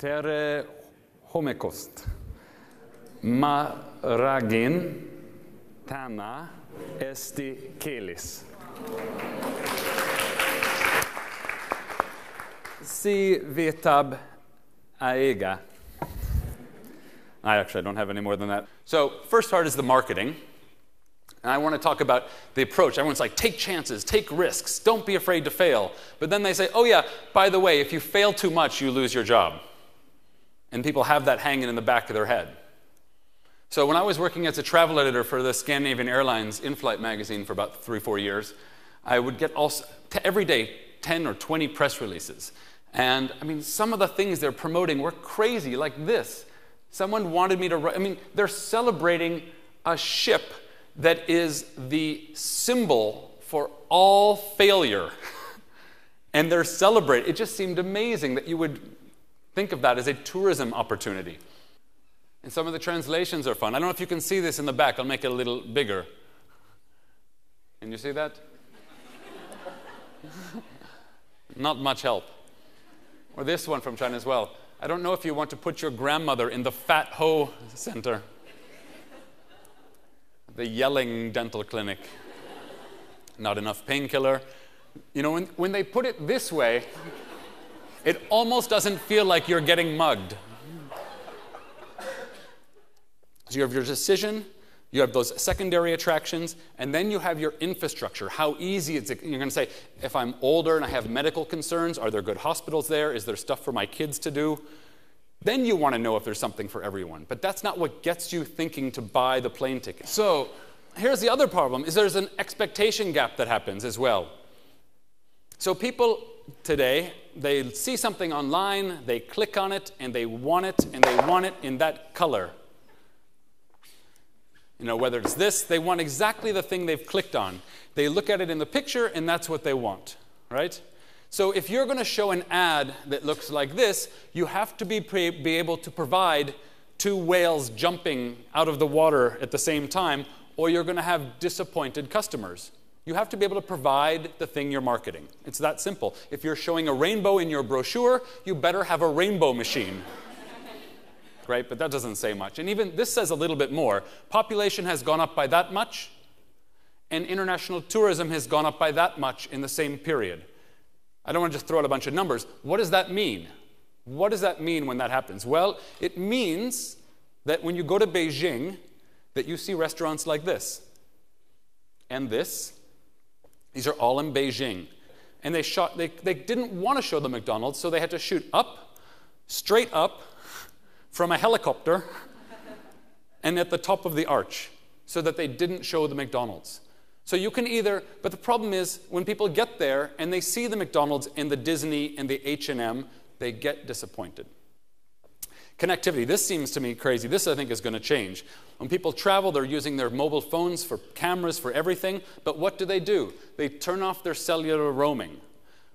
Tere homekost. Maragin tana esti kelis. Si vitab aega. Actually, I don't have any more than that. So, first part is the marketing. And I want to talk about the approach. Everyone's like, take chances, take risks, don't be afraid to fail. But then they say, oh yeah, by the way, if you fail too much, you lose your job. And people have that hanging in the back of their head. So when I was working as a travel editor for the Scandinavian Airlines in-flight magazine for about 3-4 years, I would get every day 10 or 20 press releases. And I mean, some of the things they're promoting were crazy, like this. Someone wanted me to write, they're celebrating a ship that is the symbol for all failure. And they're celebrating. It just seemed amazing that you would think of that as a tourism opportunity. And some of the translations are fun. I don't know if you can see this in the back. I'll make it a little bigger. Can you see that? Not much help. Or this one from China as well. I don't know if you want to put your grandmother in the Fat Ho Center. The yelling dental clinic. Not enough painkiller. You know, when they put it this way, it almost doesn't feel like you're getting mugged. So you have your decision, you have those secondary attractions, and then you have your infrastructure. How easy is it? You're going to say, if I'm older and I have medical concerns, are there good hospitals there? Is there stuff for my kids to do? Then you want to know if there's something for everyone. But that's not what gets you thinking to buy the plane ticket. So here's the other problem, is there's an expectation gap that happens as well. So people today, they see something online, they click on it, and they want it, and they want it in that color. You know, whether it's this, they want exactly the thing they've clicked on. They look at it in the picture, and that's what they want, right? So if you're going to show an ad that looks like this, you have to be able to provide 2 whales jumping out of the water at the same time, or you're going to have disappointed customers. You have to be able to provide the thing you're marketing. It's that simple. If you're showing a rainbow in your brochure, you better have a rainbow machine. Right? But that doesn't say much. And even this says a little bit more. Population has gone up by that much, and international tourism has gone up by that much in the same period. I don't want to just throw out a bunch of numbers. What does that mean? What does that mean when that happens? Well, it means that when you go to Beijing, that you see restaurants like this. And this. These are all in Beijing. And they didn't want to show the McDonald's, so they had to shoot up, straight up, from a helicopter, and at the top of the arch, so that they didn't show the McDonald's. So you can either, but the problem is, when people get there and they see the McDonald's and the Disney and the H&M, they get disappointed. Connectivity, this seems to me crazy. This, I think, is going to change. When people travel, they're using their mobile phones for cameras, for everything, but what do? They turn off their cellular roaming.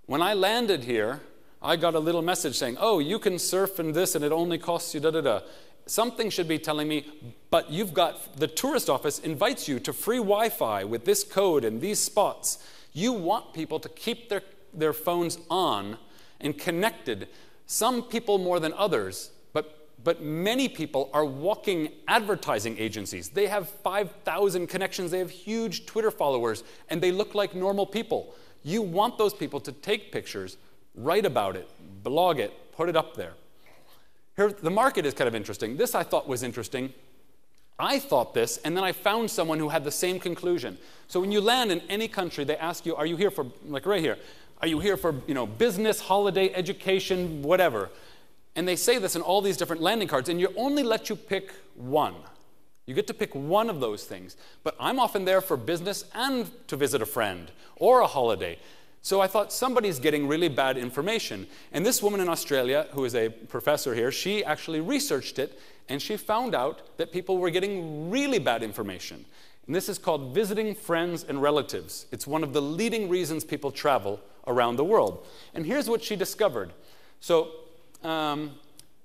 When I landed here, I got a little message saying, oh, you can surf and this, and it only costs you da-da-da. Something should be telling me, but you've got, the tourist office invites you to free Wi-Fi with this code and these spots. You want people to keep their phones on and connected. Some people more than others, but many people are walking advertising agencies. They have 5,000 connections. They have huge Twitter followers, and they look like normal people. You want those people to take pictures, write about it, blog it, put it up there. Here, the market is kind of interesting. This I thought was interesting. I thought this, and then I found someone who had the same conclusion. So when you land in any country, they ask you, are you here for, like right here, are you here for, business, holiday, education, whatever? And they say this in all these different landing cards, and you only let you pick one. You get to pick one of those things. But I'm often there for business and to visit a friend or a holiday. So I thought somebody's getting really bad information. And this woman in Australia, who is a professor here, she actually researched it, and she found out that people were getting really bad information. And this is called visiting friends and relatives. It's one of the leading reasons people travel around the world. And here's what she discovered. So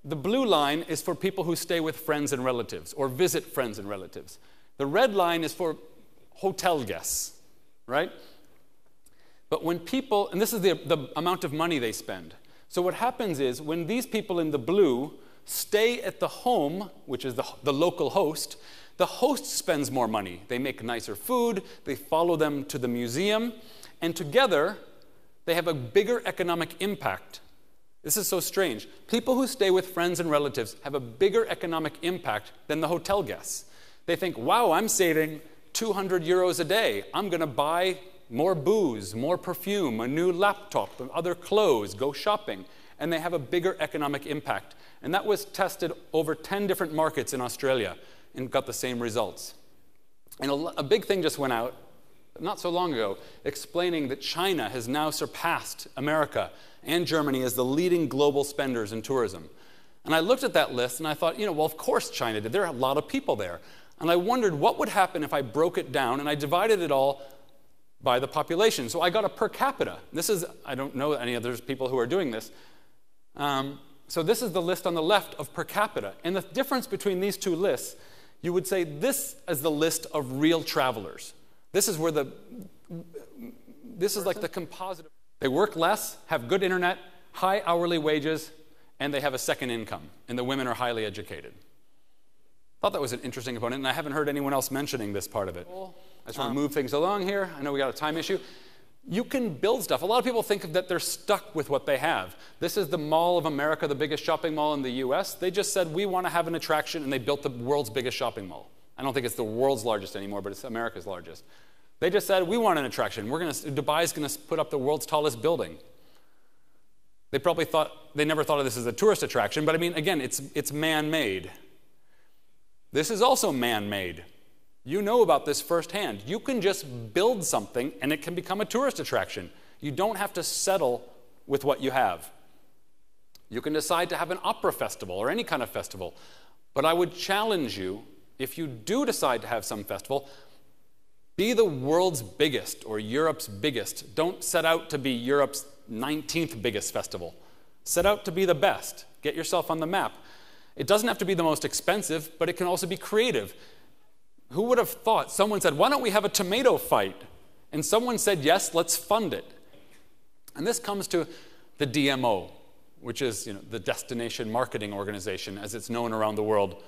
the blue line is for people who stay with friends and relatives or visit friends and relatives. The red line is for hotel guests, right? But when people, and this is the amount of money they spend. So what happens is when these people in the blue stay at the home, which is the local host, the host spends more money. They make nicer food, they follow them to the museum, and together they have a bigger economic impact. This is so strange. People who stay with friends and relatives have a bigger economic impact than the hotel guests. They think, wow, I'm saving 200 euros a day. I'm going to buy more booze, more perfume, a new laptop, other clothes, go shopping. And they have a bigger economic impact. And that was tested over 10 different markets in Australia and got the same results. And a big thing just went out not so long ago explaining that China has now surpassed America and Germany as the leading global spenders in tourism. And I looked at that list and I thought, well, of course China did. There are a lot of people there. And I wondered what would happen if I broke it down and I divided it all by the population. So I got a per capita. This is, I don't know any other people who are doing this. So this is the list on the left of per capita. And the difference between these two lists, you would say this is the list of real travelers. This is where this is like the composite. They work less, have good internet, high hourly wages, and they have a second income. And the women are highly educated. I thought that was an interesting component, and I haven't heard anyone else mentioning this part of it. I just want to move things along here. I know we got a time issue. You can build stuff. A lot of people think that they're stuck with what they have. This is the Mall of America, the biggest shopping mall in the US. They just said, we want to have an attraction, and they built the world's biggest shopping mall. I don't think it's the world's largest anymore, but it's America's largest. They just said, we want an attraction. Dubai's going to put up the world's tallest building. They probably never thought of this as a tourist attraction, but I mean, again, it's man-made. This is also man-made. You know about this firsthand. You can just build something and it can become a tourist attraction. You don't have to settle with what you have. You can decide to have an opera festival or any kind of festival. But I would challenge you, if you do decide to have some festival, be the world's biggest or Europe's biggest. Don't set out to be Europe's 19th biggest festival. Set out to be the best. Get yourself on the map. It doesn't have to be the most expensive, but it can also be creative. Who would have thought? Someone said, why don't we have a tomato fight? And someone said, yes, let's fund it. And this comes to the DMO, which is the Destination Marketing Organization, as it's known around the world.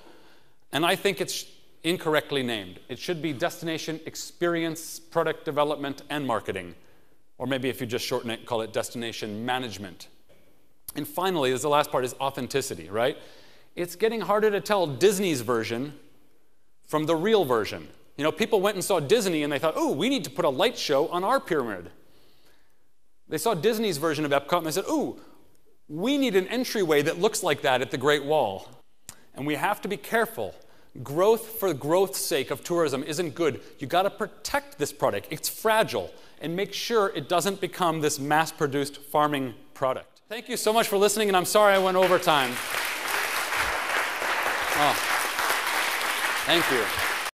And I think it's incorrectly named. It should be Destination Experience, Product Development, and Marketing. Or maybe if you just shorten it, call it Destination Management. And finally, the last part is authenticity, right? It's getting harder to tell Disney's version from the real version. People went and saw Disney and they thought, oh, we need to put a light show on our pyramid. They saw Disney's version of Epcot and they said, oh, we need an entryway that looks like that at the Great Wall. And we have to be careful. Growth for growth's sake of tourism isn't good. You got to protect this product. It's fragile. And make sure it doesn't become this mass-produced farming product. Thank you so much for listening, and I'm sorry I went over time. Oh, thank you.